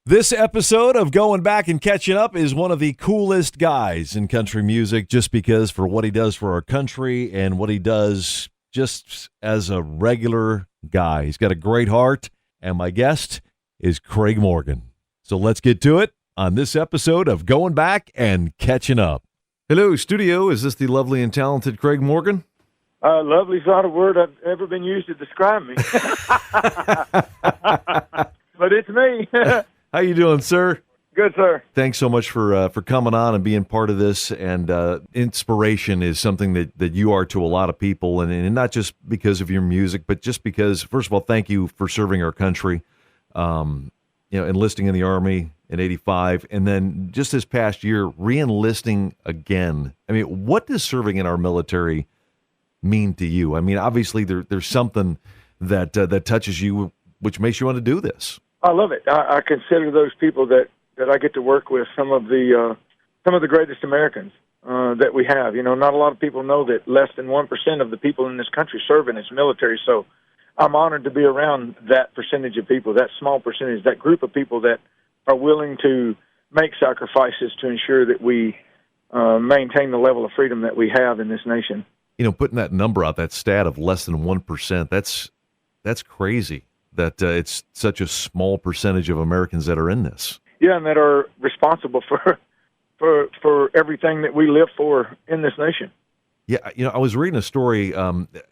This episode of Going Back and Catching Up is one of the coolest guys in country music just because for what he does for our country and what he does just as a regular guy. He's got a great heart, and my guest is Craig Morgan. So let's get to it on this episode of Going Back and Catching Up. Hello, studio. Is this the lovely and talented Craig Morgan? Lovely is not a word I've ever been used to describe me. But it's me. How you doing, sir? Good, sir. Thanks so much for coming on and being part of this. And inspiration is something that you are to a lot of people, and not just because of your music, but just because, first of all, thank you for serving our country, enlisting in the Army in 85, and then just this past year, re-enlisting again. I mean, what does serving in our military mean to you? I mean, obviously there's something that touches you, which makes you want to do this. I love it. I consider those people that I get to work with some of the greatest Americans that we have. You know, not a lot of people know that less than 1% of the people in this country serve in its military. So I'm honored to be around that percentage of people, that small percentage, that group of people that are willing to make sacrifices to ensure that we maintain the level of freedom that we have in this nation. You know, putting that number out, that stat of less than 1%, that's crazy. That it's such a small percentage of Americans that are in this. Yeah, and that are responsible for everything that we live for in this nation. Yeah, I was reading a story,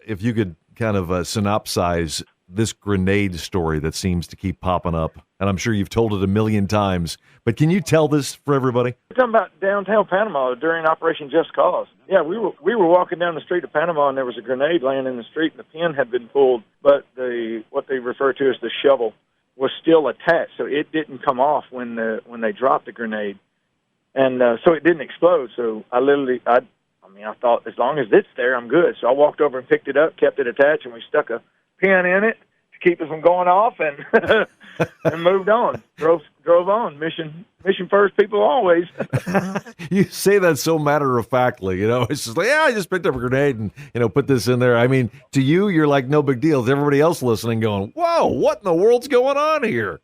if you could kind of synopsize this grenade story that seems to keep popping up, and I'm sure you've told it a million times, but can you tell this for everybody? We're talking about downtown Panama during Operation Just Cause. Yeah, we were walking down the street of Panama, and there was a grenade laying in the street, and the pin had been pulled, but what they refer to as the shovel was still attached, so it didn't come off when they dropped the grenade, and so it didn't explode. So I thought as long as it's there, I'm good. So I walked over and picked it up, kept it attached, and we stuck a pin in it to keep it from going off, and and moved on. Drove on. Mission first, people always. You say that so matter-of-factly, it's just like, yeah, I just picked up a grenade and, put this in there. I mean, to you, you're like, no big deal. To everybody else listening going, whoa, what in the world's going on here?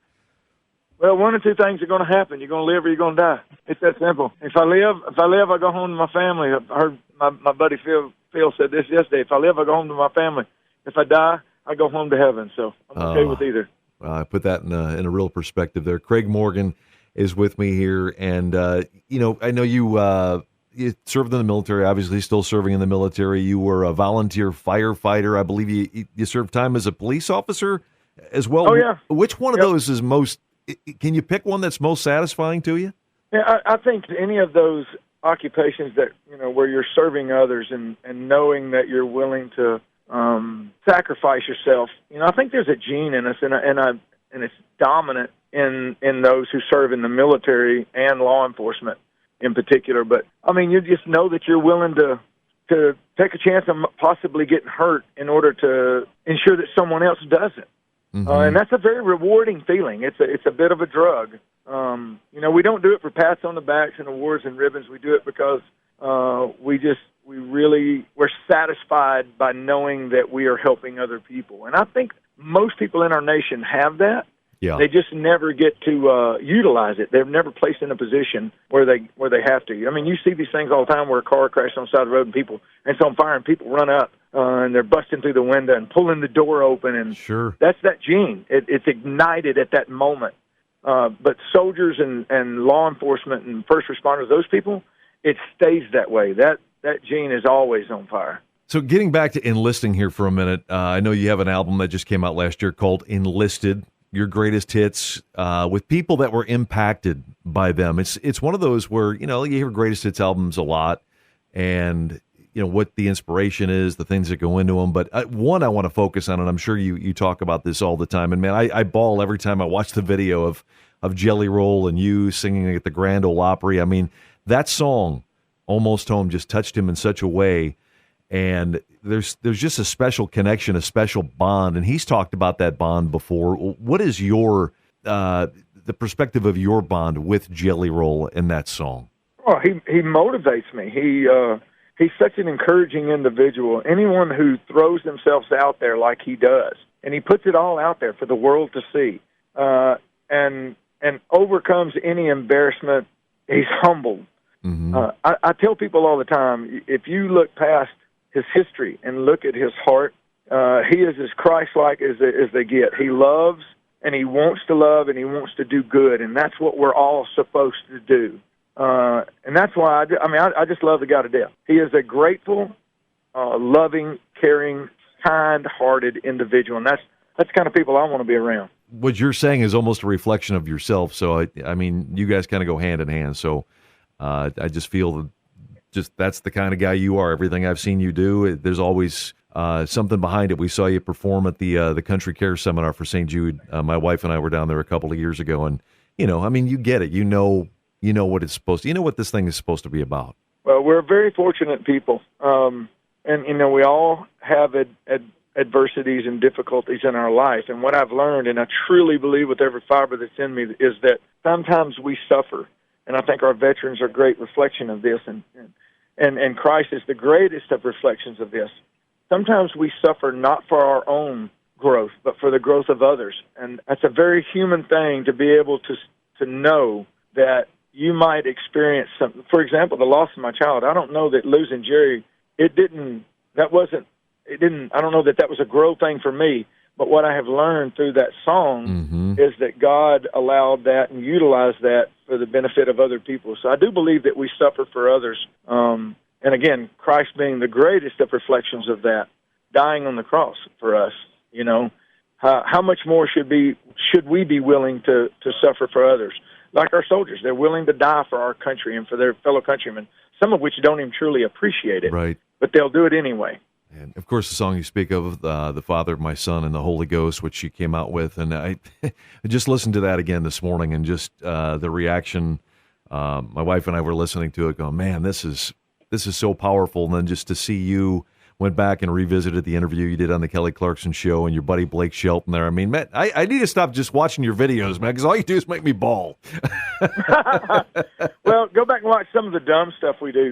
Well, one or two things are going to happen. You're going to live or you're going to die. It's that simple. If I live, I go home to my family. I heard my buddy Phil said this yesterday. If I live, I go home to my family. If I die, I go home to heaven. So I'm okay with either. Well, I put that in a real perspective there. Craig Morgan is with me here, and I know you served in the military. Obviously, still serving in the military. You were a volunteer firefighter. I believe you served time as a police officer as well. Oh yeah. Which one of those is most? Can you pick one that's most satisfying to you? Yeah, I think any of those occupations that where you're serving others and knowing that you're willing to sacrifice yourself. I think there's a gene in us, and it's dominant in those who serve in the military and law enforcement in particular. But I mean, you just know that you're willing to take a chance of possibly getting hurt in order to ensure that someone else doesn't. Mm-hmm. And that's a very rewarding feeling. It's a bit of a drug. We don't do it for pats on the backs and awards and ribbons. We do it because we're satisfied by knowing that we are helping other people. And I think most people in our nation have that. Yeah. They just never get to utilize it. They're never placed in a position where they have to. I mean, you see these things all the time where a car crashes on the side of the road and it's on fire and people run up and they're busting through the window and pulling the door open. And sure, that's that gene. It's ignited at that moment. But soldiers and law enforcement and first responders, those people, it stays that way. That gene is always on fire. So getting back to enlisting here for a minute, I know you have an album that just came out last year called Enlisted, your greatest hits, with people that were impacted by them. It's one of those where, you hear greatest hits albums a lot and, what the inspiration is, the things that go into them. But one I want to focus on, and I'm sure you talk about this all the time. And, man, I bawl every time I watch the video of Jelly Roll and you singing at the Grand Ole Opry. I mean, that song, Almost Home, just touched him in such a way. And there's just a special connection, a special bond. And he's talked about that bond before. What is your the perspective of your bond with Jelly Roll in that song? Well, he motivates me. He's such an encouraging individual. Anyone who throws themselves out there like he does, and he puts it all out there for the world to see. And and overcomes any embarrassment. He's humbled. Mm-hmm. I tell people all the time, if you look past his history and look at his heart, he is as Christ-like as they get. He loves, and he wants to love, and he wants to do good, and that's what we're all supposed to do. And that's why I just love the guy to death. He is a grateful, loving, caring, kind-hearted individual, and that's the kind of people I want to be around. What you're saying is almost a reflection of yourself. So, I mean, you guys kind of go hand in hand. So I just feel that that's the kind of guy you are. Everything I've seen you do, there's always something behind it. We saw you perform at the Country Care Seminar for St. Jude. My wife and I were down there a couple of years ago, and, I mean, you get it. You know what it's supposed to, what this thing is supposed to be about. Well, we're very fortunate people. And, we all have adversities and difficulties in our life. And what I've learned, and I truly believe with every fiber that's in me, is that sometimes we suffer. And I think our veterans are a great reflection of this. And Christ is the greatest of reflections of this. Sometimes we suffer not for our own growth, but for the growth of others. And that's a very human thing to be able to know that you might experience something. For example, the loss of my child. I don't know that losing Jerry, I don't know that was a growth thing for me. But what I have learned through that song is that God allowed that and utilized that for the benefit of other people. So I do believe that we suffer for others. And again, Christ being the greatest of reflections of that, dying on the cross for us, how much more should we be willing to suffer for others? Like our soldiers, they're willing to die for our country and for their fellow countrymen, some of which don't even truly appreciate it, right? But they'll do it anyway. And, of course, the song you speak of, the Father of My Son and the Holy Ghost, which she came out with. And I just listened to that again this morning, and just the reaction. My wife and I were listening to it going, man, this is so powerful. And then just to see you went back and revisited the interview you did on the Kelly Clarkson show and your buddy Blake Shelton there. I mean, man, I need to stop just watching your videos, man, because all you do is make me bawl. Well, go back and watch some of the dumb stuff we do.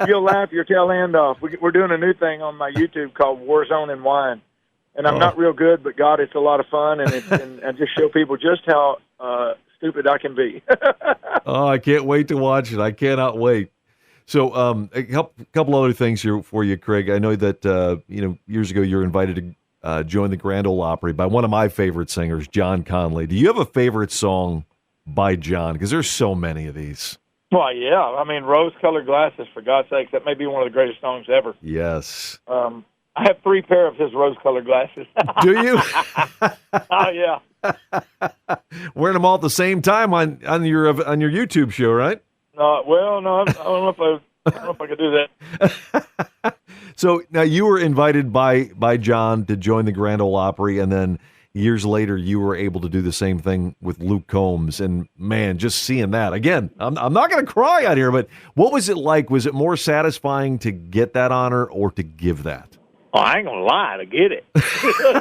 You'll laugh your tail end off. We're doing a new thing on my YouTube called Warzone and Wine. And I'm not real good, but God, it's a lot of fun, and just show people just how stupid I can be. Oh, I can't wait to watch it. I cannot wait. So a couple other things here for you, Craig. I know that, years ago you were invited to join the Grand Ole Opry by one of my favorite singers, John Conley. Do you have a favorite song by John? Because there's so many of these. Well, yeah. I mean, Rose-Colored Glasses, for God's sakes, that may be one of the greatest songs ever. Yes. I have 3 pair of his rose-colored glasses. Do you? Oh, yeah. Wearing them all at the same time on your YouTube show, right? Well, no, I don't know if I could do that. So now you were invited by John to join the Grand Ole Opry, and then years later you were able to do the same thing with Luke Combs. And man, just seeing that again, I'm not going to cry out here, but what was it like? Was it more satisfying to get that honor or to give that? Oh, I ain't gonna lie, to get it.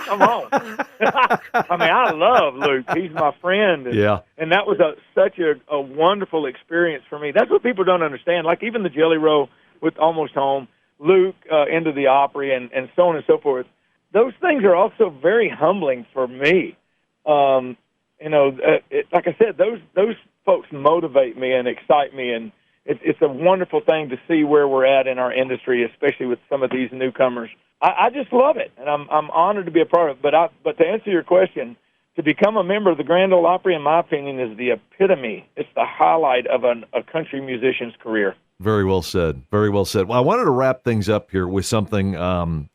Come on. I mean, I love Luke. He's my friend. And that was such a wonderful experience for me. That's what people don't understand. Like even the Jelly Roll with Almost Home, Luke into the Opry, and so on and so forth. Those things are also very humbling for me. Like I said, those folks motivate me and excite me, and it's a wonderful thing to see where we're at in our industry, especially with some of these newcomers. I just love it, and I'm honored to be a part of it. But to answer your question, to become a member of the Grand Ole Opry, in my opinion, is the epitome. It's the highlight of a country musician's career. Very well said. Very well said. Well, I wanted to wrap things up here with something. And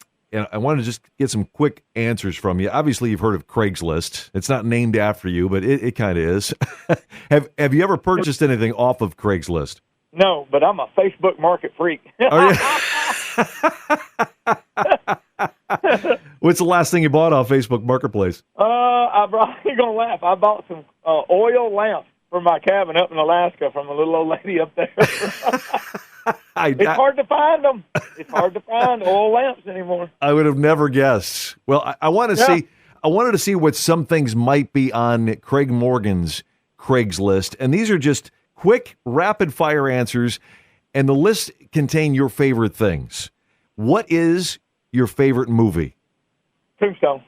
I wanted to just get some quick answers from you. Obviously, you've heard of Craigslist. It's not named after you, but it kind of is. Have you ever purchased anything off of Craigslist? No, but I'm a Facebook market freak. Oh, yeah. What's the last thing you bought off Facebook Marketplace? You're going to laugh. I bought some oil lamps for my cabin up in Alaska from a little old lady up there. It's hard to find them. It's hard to find oil lamps anymore. I would have never guessed. Well, I want to see. I wanted to see what some things might be on Craig Morgan's Craigslist, and these are just quick, rapid-fire answers, and the list contain your favorite things. What is your favorite movie? Tombstone.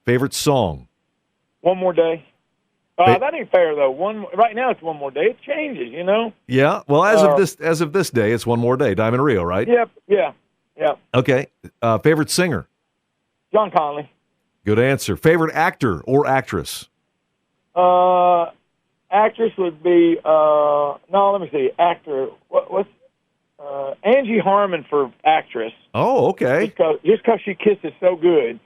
Favorite song? One More Day. That ain't fair though. Right now it's one more day. It changes, you know. Yeah. Well, as of this day, it's one more day. Diamond Rio, right? Yep. Yeah. Okay. Favorite singer? John Conley. Good answer. Favorite actor or actress? Actress would be no. Let me see. Actor. What's Angie Harmon for actress? Oh, okay. Just because she kisses so good.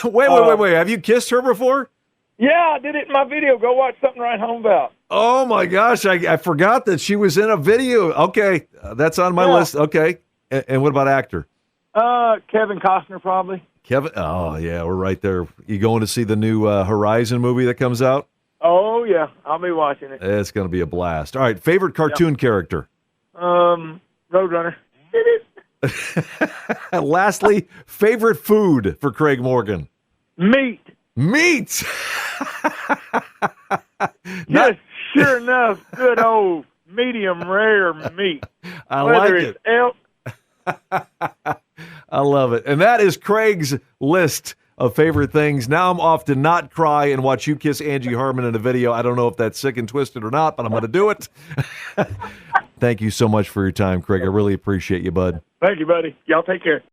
Wait. Have you kissed her before? Yeah, I did it in my video. Go watch Something Right Home About. Oh my gosh, I forgot that she was in a video. Okay, that's on my list. Okay, and what about actor? Kevin Costner, probably. Kevin. Oh yeah, we're right there. You going to see the new Horizon movie that comes out? Oh yeah, I'll be watching it. It's going to be a blast. All right, favorite cartoon character? Roadrunner. Lastly, favorite food for Craig Morgan? Meat. Yes, sure enough, good old medium rare meat. I Whether like it's elk. I love it. And that is Craig's list of favorite things. Now I'm off to not cry and watch you kiss Angie Harmon in a video. I don't know if that's sick and twisted or not, but I'm going to do it. Thank you so much for your time, Craig. I really appreciate you, bud. Thank you, buddy. Y'all take care.